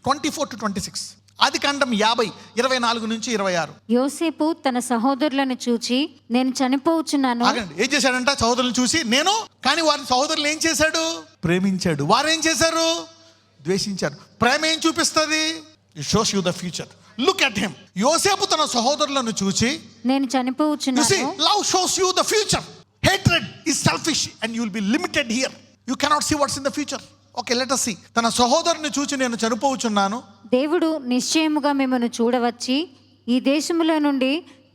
24-26. ఆదికాండం 50:24-26. యోసేపు తన సహోదరులను చూచి నేను చనిపోవచ్చున్నాను. ఆగండి, ఏం చేశాడంట? సహోదరులను చూసి నేను, కానీ వారి సహోదరులు ఏం చేశాడు? ప్రేమించాడు. వారు ఏం చేశారు? ద్వేషించారు. ప్రేమ ఏం చూపిస్తుంది? It shows you the future. Look at him. యోసేపు తన సహోదరులను చూసి నేను చనిపోవచ్చున్నాను. Love shows you the future. Hatred is selfish and you will be limited here. You cannot see what's in the future. Okay, let us see. తన సహోదరుని చూచి నేను చనిపోవచ్చున్నాను. దేవుడు నిశ్చయముగా మిమ్మల్ని చూడవచ్చి ఈ దేశములో నుండి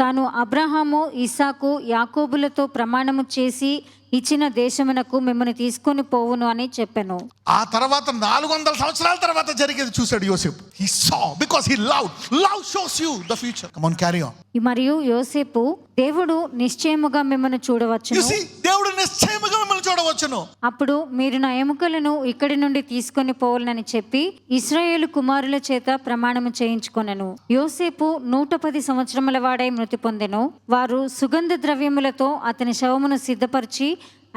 తాను అబ్రహాము, ఇస్సాకు, యాకోబులతో ప్రమాణము చేసి ఇచ్చిన దేశమునకు మిమ్మల్ని తీసుకొని పోవును అని చెప్పాను. ఆ తర్వాత 400 సంవత్సరాల తర్వాత జరిగేది చూశాడు యోసేపు. He saw because he loved. Love shows you the future. Come on, carry on. మరియు యోసేపు దేవుడు నిశ్చయముగా మిమ్మల్ని చూడవచ్చును. You see, దేవుడు నిశ్చయముగా మిమ్మల్ని చూడవచ్చును. అప్పుడు మీరు నా ఎముకలను ఇక్కడి నుండి తీసుకొని పోవాలని చెప్పి ఇశ్రాయేలు కుమారుల చేత ప్రమాణము చేయించుకొనెను. యోసేపు 110 సంవత్సరముల వాడై మృతి పొందెను. వారు సుగంధ ద్రవ్యములతో అతని శవమును సిద్ధపరిచి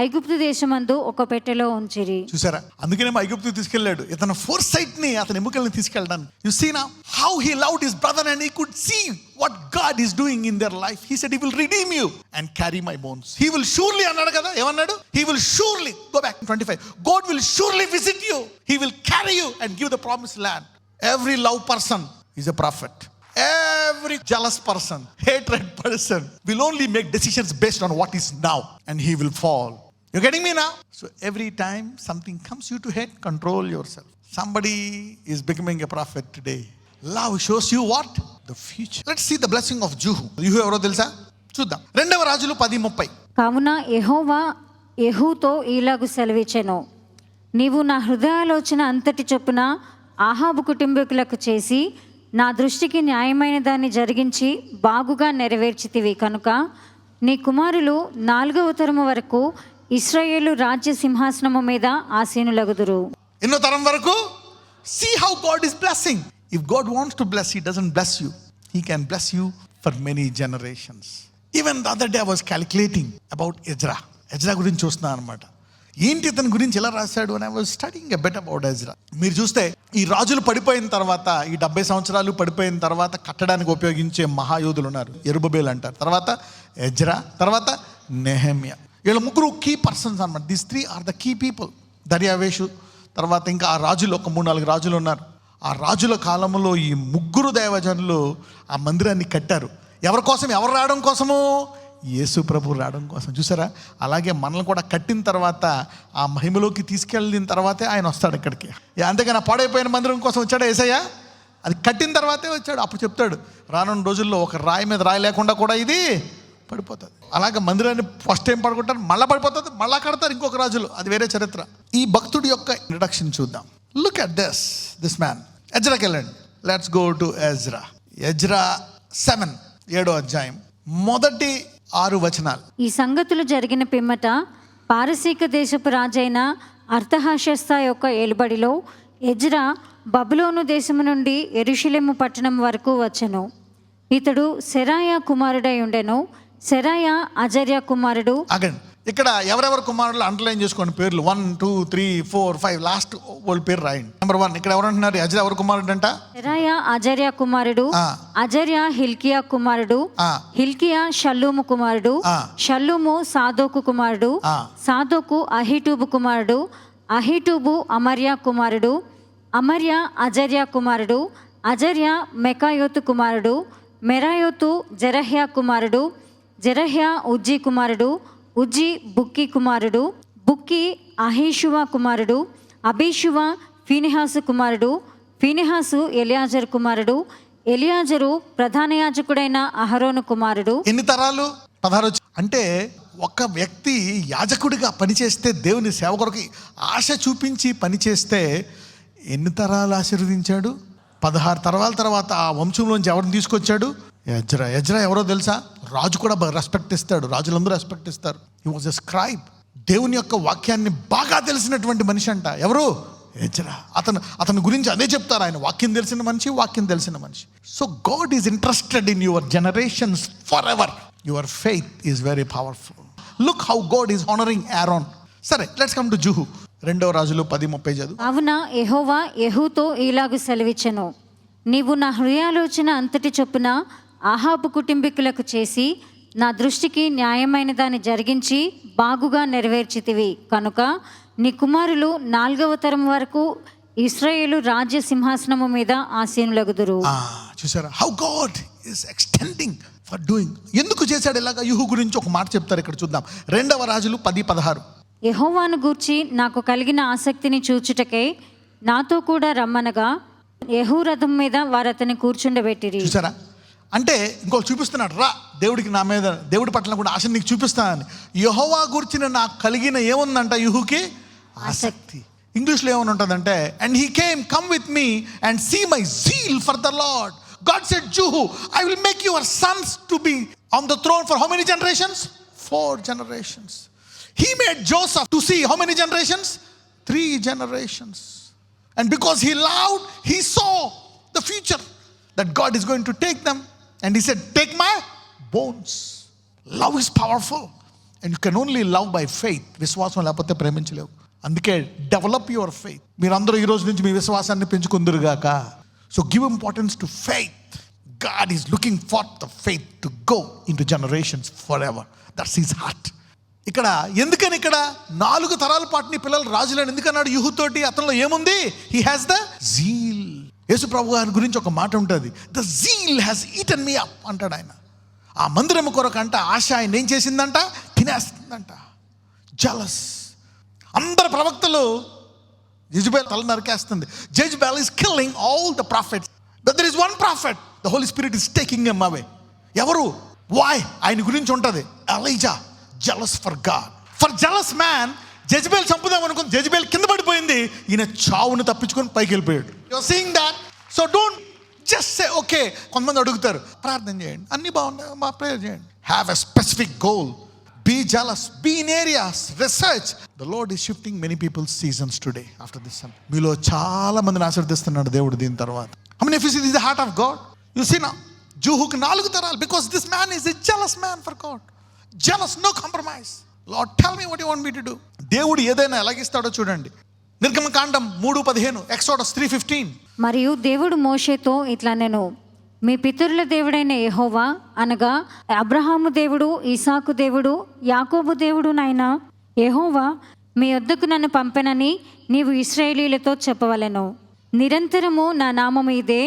ఐగుప్తు దేశమందు ఒక పెట్టెలో ఉంచిరి. చూసారా, అందుకనే ఐగుప్తు తీసుకెళ్ళాడు. ఇతను ఫోర్సైట్ ని, అతని ఎముకల్ని తీసుకెళ్ళడానికి. You see now how he loved his brother and he could see what God is doing in their life. He said he will redeem you and carry my bones. He will surely అన్నాడు కదా. ఏమన్నాడు? He will surely go back 25. God will surely visit you. He will carry you and give the promised land. Every love person is a prophet. Every jealous person, hatred person will only make decisions based on what is now, and he will fall. You getting me now? So every time something comes you to hate, control yourself. Somebody is becoming a prophet today. Love shows you what? The future. Let's see the blessing of Jehu. Jehu ఎవరో తెలుసా? చూద్దాం. 2వ రాజులు 10:30. కావున యెహోవా యెహూతో ఈలాగు సెలవిచ్చెను, నీవు నా హృదయాలోచన అంతటి చొప్పున ఆహాబు కుటుంబీకులకు చేసి నా దృష్టికి న్యాయమైన దాన్ని జరిగించి బాగుగా నెరవేర్చితివి కనుక నీ కుమారులు 4వ తరము వరకు ఇశ్రాయేలు రాజ్య సింహాసనము మీద ఆసీనులగుదురు. ఎన్నో తరం వరకు? See how God is blessing. If God wants to bless, he doesn't bless you. He can bless you for many generations. Even the other day I was calculating about Ezra. Ezra గురించి చూస్తున్నాను అనమాట. ఏంటి ఇతని గురించి ఎలా రాశాడు అని I was studying a bit about Ezra. మీరు చూస్తే ఈ రాజులు పడిపోయిన తర్వాత, ఈ 70 సంవత్సరాలు పడిపోయిన తర్వాత కట్టడానికి ఉపయోగించే మహాయోధులు ఉన్నారు. యెరుబ్బేలు అంటారు. తర్వాత ఎజ్రా, తర్వాత నెహెమ్యా. వీళ్ళ ముగ్గురు కీ పర్సన్స్ అనమాట. These 3 are the key people. దర్యావేషు, తర్వాత ఇంకా ఆ రాజులు ఒక 3-4 రాజులు ఉన్నారు. ఆ రాజుల కాలంలో ఈ ముగ్గురు దైవజనులు ఆ మందిరాన్ని కట్టారు. ఎవరి కోసం? ఎవరు రావడం కోసము? యేసు ప్రభు రావడం కోసం. చూసారా, అలాగే మనల్ని కూడా కట్టిన తర్వాత ఆ మహిమలోకి తీసుకెళ్ళిన తర్వాతే ఆయన వస్తాడు ఇక్కడికి. అంతేగాని పాడైపోయిన మందిరం కోసం వచ్చాడు యేసయ్య? అది కట్టిన తర్వాతే వచ్చాడు. అప్పుడు చెప్తాడు రానున్న రోజుల్లో ఒక రాయి మీద రాయి లేకుండా కూడా ఇది పడిపోతుంది. అలాగే మందిరాన్ని ఫస్ట్ టైం పడుకుంటారు, మళ్ళీ పడిపోతుంది, మళ్ళా కడతారు ఇంకొక రాజులు. అది వేరే చరిత్ర. ఈ భక్తుడి యొక్క ఇంట్రడక్షన్ చూద్దాం. Look at this man. ఎజ్రాకి వెళ్ళండి. Let's go to Ezra. Ezra 7, 7వ అధ్యాయం మొదటి 6 వచనాలు. ఈ సంగతులు జరిగిన పిమ్మట పారసీక దేశపు రాజైన అర్తహషస్త యొక్క ఏలుబడిలో ఎజ్రా బబులోను దేశము నుండి యెరూషలేము పట్టణం వరకు వచ్చెను. ఇతడు సెరాయా కుమారుడై ఉండెను. సెరాయా అజర్యా కుమారుడు. అగండి, ఇక్కడ ఎవరెవరు కుమారులు అండర్లైన్ చేసుకోండి పేర్లు. 1, 2, 3, 4, 5 లాస్ట్ వాళ్ళ పేరు రాయండి. నెంబర్ 1 ఇక్కడ ఎవరు అంటున్నారు? ఎజ్రా ఎవరు కుమారుడు అంట? సెరాయా అజర్యా కుమారుడు. అజర్యా హిల్కియా కుమారుడు. హిల్కియా షల్లూము కుమారుడు. షల్లూము సాదోకు కుమారుడు. సాదోకు అహీటూబు కుమారుడు. అహీటూబు అమర్యా కుమారుడు. అమర్యా అజర్యా కుమారుడు. అజర్యా మెకాయోతు కుమారుడు. మెరాయోతు జెరహ్యా కుమారుడు. జెరహ్యా ఉజ్జీ కుమారుడు. ఉజ్జీ బుక్కి కుమారుడు. బుక్కి అహీషువా కుమారుడు. అబీషువా ఫీనిహాసు కుమారుడు. ఫీనిహాసు ఎలియాజరు కుమారుడు. ఎలియాజరు ప్రధాన యాజకుడైన అహరోను కుమారుడు. ఎన్ని తరాలు? 16. అంటే ఒక వ్యక్తి యాజకుడిగా పనిచేస్తే, దేవుని సేవ కొరకు ఆశ చూపించి పనిచేస్తే ఎన్ని తరాలు ఆశీర్వదించాడు? 16 తరాల తర్వాత ఆ వంశంలోంచి ఎవరిని తీసుకొచ్చాడు? ఎజ్రా. ఎజ్రా ఎవరో తెలుసా? రాజు కూడా రెస్పెక్ట్ ఇస్తాడు. రాజులందరూ రెస్పెక్ట్ ఇస్తారు. హి వాజ్ ఎ స్క్రైబ్. దేవుని యొక్క వాక్యాన్ని బాగా తెలిసినటువంటి మనిషి అంట. ఎవరు? ఎజ్రా. అతని గురించి అదే చెప్తారు. ఆయన వాక్యం తెలిసిన మనిషి. So God is interested in your generations for ever. Your faith is very powerful. Look how God is honouring Aaron. సరే, లెట్స్ కమ్ టు జుహు. రెండవ రాజులు 10:30 చదువు. కావున యెహోవా యెహూతో ఇలాగు సెలవిచ్చెను, నీవు నా హృదయాలోచన అంతటి చొప్పున ఆహాబు కుటుంబీకులకు చేసి నా దృష్టికి న్యాయమైన దాన్ని జరిగించి బాగుగా నెరవేర్చితివి కనుక నీ కుమారులు 4వ తరం వరకు ఇశ్రాయేలు రాజ్య సింహాసనము మీద ఆసీనులగుదురు. చూసారా how God is extending for doing. ఎందుకు చేశాడు ఇలాగా? యూహు గురించి ఒక మాట చెప్తారు ఇక్కడ, చూద్దాం. రెండవ రాజులు 10:16. యెహోవాను గూర్చి నాకు కలిగిన ఆసక్తిని చూచుటకై నాతో కూడా రమ్మనగా యెహూ రథం మీద వారు అతన్ని కూర్చుండబెట్టిరి. చూసారా, అంటే ఇంకోటి చూపిస్తున్నాడు, రా దేవుడికి నా మీద, దేవుడి పట్ల కూడా ఆశ నీకు చూపిస్తానని. యెహోవా గురించిన నాకు కలిగిన ఏముందంట యూహుకి? ఆసక్తి. ఇంగ్లీష్లో ఏమని ఉంటుందంటే, and he came come with me and see my zeal for the Lord. God said, Jehu, I will make your sons to be on the throne for how many generations? 4 generations. He made Joseph to see how many generations? 3 generations. And because he loved, he saw the future that God is going to take them. And he said, take my bones. Love is powerful. And you can only love by faith. విశ్వాసం లేకపోతే ప్రేమించలేవు. అందుకే develop your faith. మీరందరూ ఈ రోజు నుంచి మీ విశ్వాసాన్ని పెంచుకుందురుగాక. So give importance to faith. God is looking for the faith to go into generations forever. That's his heart. ఇక్కడ ఎందుకని ఇక్కడ 4 తరాల పాటు నీ పిల్లలు రాజులని ఎందుకన్నాడు యూహుతోటి? అతనిలో ఏముంది? He has the zeal. యేసు ప్రభు గారి గురించి ఒక మాట ఉంటుంది, the zeal has eaten me up అంటాడు ఆయన. ఆ మందిరము కొరకంట ఆశ ఆయన ఏం చేసిందంట? తినేస్తుందంట. జలస్. అందరు ప్రవక్తలు జెజబెల్ తల నరికేస్తుంది. Jezebel is killing all the prophets. But there is one prophet, the Holy Spirit is taking him away. ఎవరు? Why? ఆయన గురించి ఉంటుంది. Elijah, jealous for God. For jealous man, Jezebel చంపుదాం అనుకుని జెజబెల్ కింద పడిపోయింది, ఈయన చావును తప్పించుకొని పైకి వెళ్ళిపోయాడు. You are seeing that? So don't just say okay. కొంతమంది అడుగుతారు, ప్రార్థన చేయండి, అన్ని బాగున్నాయి, మా ప్రేయర్ చేయండి. Have a specific goal. Be jealous. Be in areas. Research. The Lord is shifting many people's seasons today after this Sunday. మీలో చాలా మందిని ఆశీర్వదిస్తున్నాడు దేవుడు దీని తర్వాత. How many of you see this is the heart of God? You see now, Jehuకు 4 తరాలు, because this man is a jealous man for God. Jealous, no compromise. Lord, tell me what you want me to do. దేవుడు ఏదైనా ఎలాగిస్తాడో చూడండి. నిర్గమకాండం 3:15, Exodus 3:15. మరియు దేవుడు మోషేతో ఇట్లా నేను, మీ పితరుల దేవుడైన యెహోవా అనగా అబ్రహాము దేవుడు, ఇసాకు దేవుడు, యాకోబు దేవుడు నైనా యెహోవా మీ వద్దకు నన్ను పంపెనని నీవు ఇశ్రాయేలీయులతో చెప్పవలెను. నిరంతరము నా నామము ఇదే,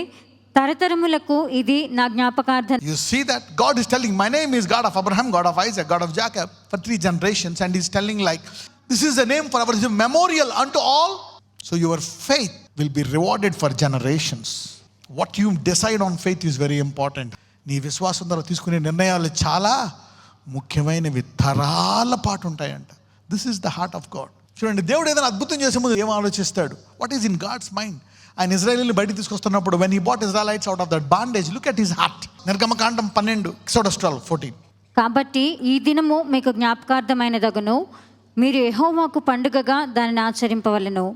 తరతరములకు ఇది నా జ్ఞాపకార్థం. You see that God is telling, my name is God of Abraham, God of Isaac, God of Jacob, for 3 generations, and he's telling like, this is a name for our memorial unto all. So your faith will be rewarded for generations. What you decide on faith is very important. నీ విశ్వాసం ద్వారా తీసుకునే నిర్ణయాలు చాలా ముఖ్యమైనవి, తరాల పాటు ఉంటాయంట. This is the heart of God. చూడండి, దేవుడు ఏదైనా అద్భుతం చేసే ముందు ఏం ఆలోచిస్తాడు? What is in God's mind? ఆయన ఇజ్రాయేలీని బయట తీసుకొస్తున్నప్పుడు when he brought Israelites out of that bondage, look at his heart. నిర్గమకాండం 12, Exodus 12:14. కాబట్టి ఈ దినము మీకు జ్ఞాపకార్థమైనదగును, మీరు యెహోవాకు పండుగగా దానిని ఆచరింపవలెను,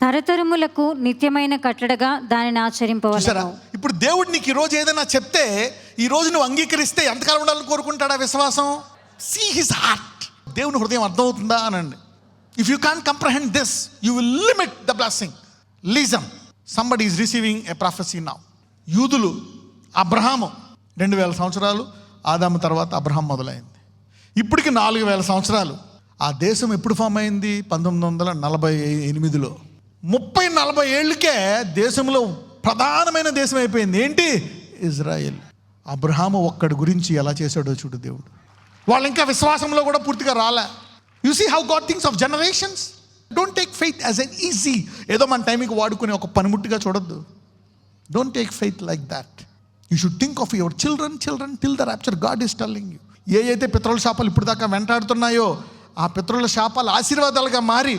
తరతరములకు నిత్యమైన కట్టడగా దానిని ఆచరింపవలెను. ఇప్పుడు దేవుడు నీకు ఈ రోజు ఏదైనా చెప్తే, ఈ రోజు నువ్వు అంగీకరిస్తే ఎంతకాలం ఉండాలని కోరుకుంటాడా విశ్వాసం? See his heart. దేవుని హృదయం అర్థమవుతుందా అనండి. If you can't comprehend this, you will limit the blessing. Listen, somebody is receiving a prophecy now. యూదులు, అబ్రహాము 2000 సంవత్సరాలు, ఆదాము తర్వాత అబ్రహాం మొదలైంది. ఇప్పటికి 4000 సంవత్సరాలు. ఆ దేశం ఎప్పుడు ఫామ్ అయింది? 1948లో. 30-40 ఏళ్ళకే దేశంలో ప్రధానమైన దేశం అయిపోయింది. ఏంటి? ఇజ్రాయెల్. అబ్రహాము ఒక్కడి గురించి ఎలా చేశాడో చూడు దేవుడు. వాళ్ళు ఇంకా విశ్వాసంలో కూడా పూర్తిగా రాలే. You see how God thinks of generations. Don't take faith as an easy, ఏదో మన టైంకి వాడుకునే ఒక పనిముట్టుగా చూడొద్దు. Don't take faith like that. You should think of your children till the rapture. God is telling you. ఏ అయితే పితరుల శాపాలు ఇప్పుడు దాకా వెంటాడుతున్నాయో, ఆ పితరుల శాపాలు ఆశీర్వాదాలుగా మారి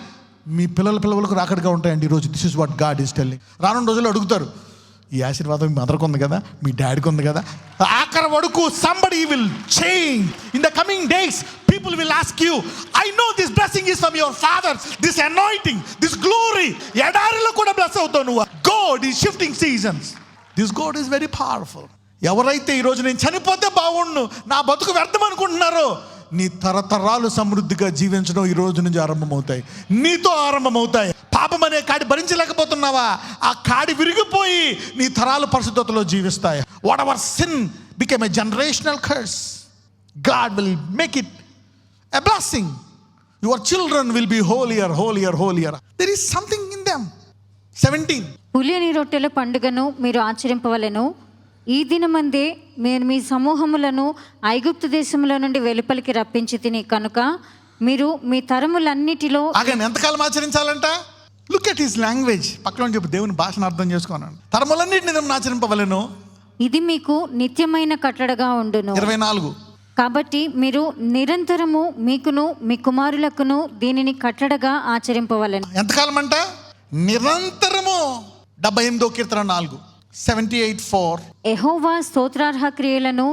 మీ పిల్లలకు రాకడగా ఉంటాయండి ఈరోజు. This is what God is telling. రానున్న రోజుల్లో అడుగుతారు, ఈ ఆశీర్వాదం మీ మదర్కి ఉంది కదా, మీ డాడీకి ఉంది కదా, ఆఖరి వరకు somebody will change. In the coming days, people will ask you, I know this blessing is from your father, this anointing, this glory. ఎడారిలో కూడా బ్లెస్ అవుతావు నువ్వు. God is shifting seasons. This God is very powerful. ఎవరైతే ఈరోజు నేను చనిపోతే బాగుండు, నా బతుకు వ్యర్థం అనుకుంటున్నారో, నీ తరతరాలు సమృద్ధిగా జీవించడం ఈ రోజు నుంచి ఆరంభమవుతాయి. నీతో ఆరంభమవుతాయి. పాపం అనే కాడి భరించలేకపోతున్నావా? ఆ కాడి విరిగిపోయి నీ తరాలు పరిశుద్ధతలో జీవిస్తాయి. Whatever sin became a generational curse, God will make it a blessing. Your children will be holier, holier, holier. There is something in them. 17 పులియని రొట్టెల పండుగను మీరు ఆచరింపవలెను. ఈ దినమందే మీరు మీ సమూహములను ఐగుప్తు దేశంలో నుండి వెలుపలికి రప్పించి తిని కనుక మీరు మీ తరములన్నిటిలో. ఆగండి, ఎంతకాలం ఆచరించాలంట? Look at his language. పక్కన చెప్పు, దేవుని భాషను అర్థం చేసుకోనండి. తరములన్నిటిని నేను ఆచరింపవలెను. ఇది మీకు నిత్యమైన కట్టడగా ఉండును. 24 కాబట్టి మీరు నిరంతరము మీకును మీ కుమారులకును దీనిని కట్టడగా ఆచరింపవలెను. ఎంతకాలం అంట? నిరంతరము. 78వ కీర్తన 4, 78:4. యెహోవా స్తోత్రార్హ క్రియలను,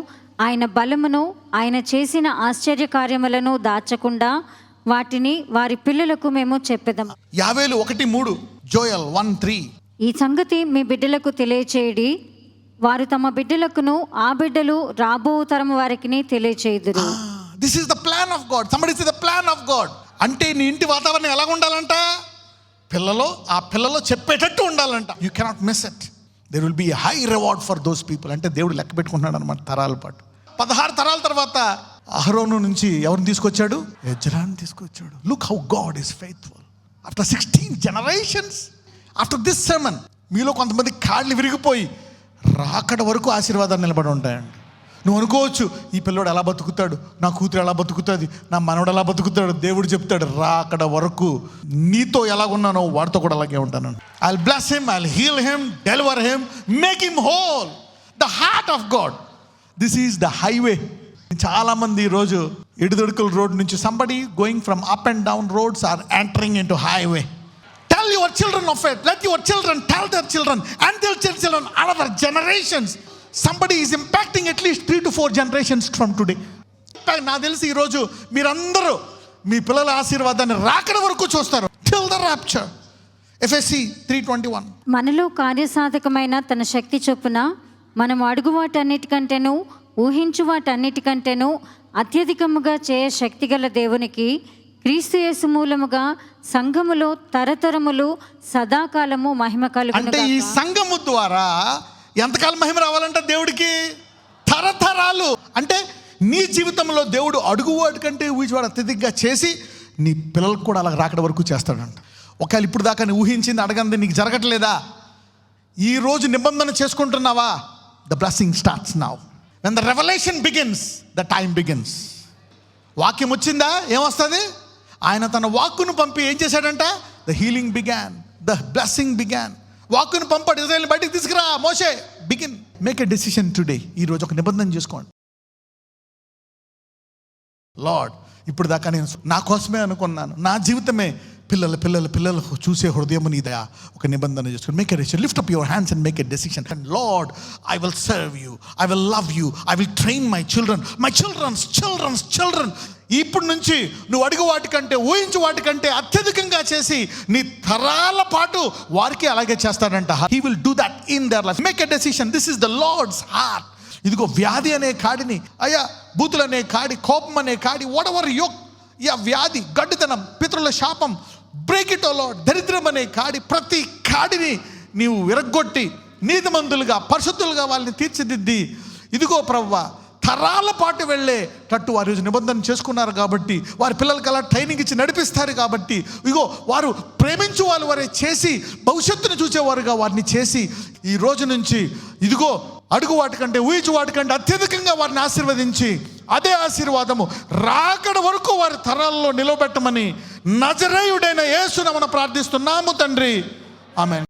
ఆయన బలమును, ఆయన చేసిన ఆశ్చర్య కార్యములను దాచకుండా వాటిని వారి పిల్లలకు మేము చెప్పెదము. యావేలు 1:3, జోయల్ 1:3. ఈ సంగతి మీ బిడ్డలకు తెలియచేయడి, వారు తమ బిడ్డలకును ఆ బిడ్డలు రాబో తరం వారికి తెలియచేయుదురు. This is the plan of God. Somebody say the plan of God. అంటే నీ ఇంటి వాతావరణం ఎలా ఉండాలంట? ఆ పిల్లలో చెప్పేటట్టు ఉండాలంట. You cannot miss it. There will be high reward for those people. అంటే దేవుడు లెక్క పెట్టుకుంటున్నాడు అనమాట తరాల పాటు. 16 తరాల తర్వాత అహరోను నుంచి ఎవరిని తీసుకొచ్చాడు? ఎజ్రాని తీసుకొచ్చాడు. Look how God is faithful. After 16 generations, after this sermon, మీలో కొంతమంది కాళ్ళు విరిగిపోయి రాకడ వరకు ఆశీర్వాదాలు నిలబడి ఉంటాయండి. నువ్వు అనుకోవచ్చు, ఈ పిల్లోడు ఎలా బతుకుతాడు, నా కూతురు ఎలా బతుకుతుంది, నా మనవడు ఎలా బతుకుతాడు. దేవుడు చెప్తాడు, రాకడ వరకు నీతో ఎలాగున్నానో వాడితో కూడా అలాగే ఉంటాను. I will bless him, I will heal him, deliver him, make him whole. The heart of God. This is the highway. చాలామంది ఈరోజు ఇడుదొడుకుల రోడ్ నుంచి somebody going from up and down roads are entering into highway. Tell your children of it. Let your children tell their children and their children, another generations. Somebody is impacting at least 3 to 4 generations from today. నాకు తెలిసి ఈరోజు మీరందరూ మీ పిల్లల ఆశీర్వాదాన్ని రాకడ వరకు చూస్తారు. Till the rapture. ఎఫెసీ 3:21. మనలో కార్యసాధకమైన తన శక్తి చొప్పున మనం అడుగు వాటన్నిటికంటేను ఊహించు వాటన్నిటికంటేను అత్యధికముగా చేయ శక్తిగల దేవునికి క్రీస్తు యేసు మూలముగా సంఘములో తరతరములు సదాకాలము మహిమ కలుగును. అంటే ఈ సంఘము ద్వారా ఎంతకాలం మహిమ రావాలంటే దేవుడికి? తరతరాలు. అంటే నీ జీవితంలో దేవుడు అడుగు వాటి కంటే ఊహించేవాడు అత్యధికంగా చేసి నీ పిల్లలకు కూడా అలా రాకడ వరకు చేస్తాడంట. ఒకవేళ ఇప్పుడు దాకా నీ ఊహించింది అడగంది నీకు జరగట్లేదా? ఈ రోజు నిబంధన చేసుకుంటున్నావా? The blessing starts now. When the revolution begins, the time begins. వాక్యం వచ్చిందా, ఏమొస్తుంది? ఆయన తన వాక్కును పంపి ఏం చేశాడంట? The healing began, the blessing began. వాక్కును పంపాడు, ఇజ్రాయెల్ బయటికి తీసుకురా, మోషే begin. Make a decision today. ఈరోజు ఒక నిబంధన చేసుకోండి. లార్డ్, ఇప్పుడు దాకా నేను నా కోసమే అనుకున్నాను, నా జీవితమే పిల్లలు చూసే హృదయం నీదా. ఒక నిబంధన చేసుకోండి. Make a decision. Lift up your hands and make a decision. And lord, I will serve you, I will love you, I will train my children, my children. ఇప్పుడు నుంచి నువ్వు అడుగు వాటికంటే ఊహించు వాటికంటే అత్యధికంగా చేసి నీ తరాల పాటు వారికి అలాగే చేస్తాడంట. He will do that in their life. Make a decision. This is the Lord's heart. ఇదిగో వ్యాధి అనే కాడిని, అయ్యా బూతులు అనే కాడి, కోపం అనే కాడి, వాట్ ఎవర్ యోక్, వ్యాధి, గడ్డితనం, పితరుల శాపం, బ్రేక్ ఇట్ ఓ లార్డ్. దరిద్రం అనే కాడి, ప్రతి కాడిని నీవు విరగ్గొట్టి నీతిమంతులుగా పరిశుద్ధులుగా వాళ్ళని తీర్చిదిద్ది, ఇదిగో ప్రభువా తరాల పాటు వెళ్ళేటట్టు వారి రోజు నిబంధన చేసుకున్నారు కాబట్టి, వారి పిల్లలకి అలా ట్రైనింగ్ ఇచ్చి నడిపిస్తారు కాబట్టి, ఇగో వారు ప్రేమించు వాళ్ళు వారే చేసి భవిష్యత్తును చూసేవారుగా వారిని చేసి ఈ రోజు నుంచి ఇదిగో అడుగు వాటికంటే ఊహించు వాటికంటే అత్యధికంగా వారిని ఆశీర్వదించి అదే ఆశీర్వాదము రాకడ వరకు వారి తరాల్లో నిలబెట్టమని నజరేయుడైన యేసునామమున ప్రార్థిస్తున్నాము తండ్రి. ఆమేన్.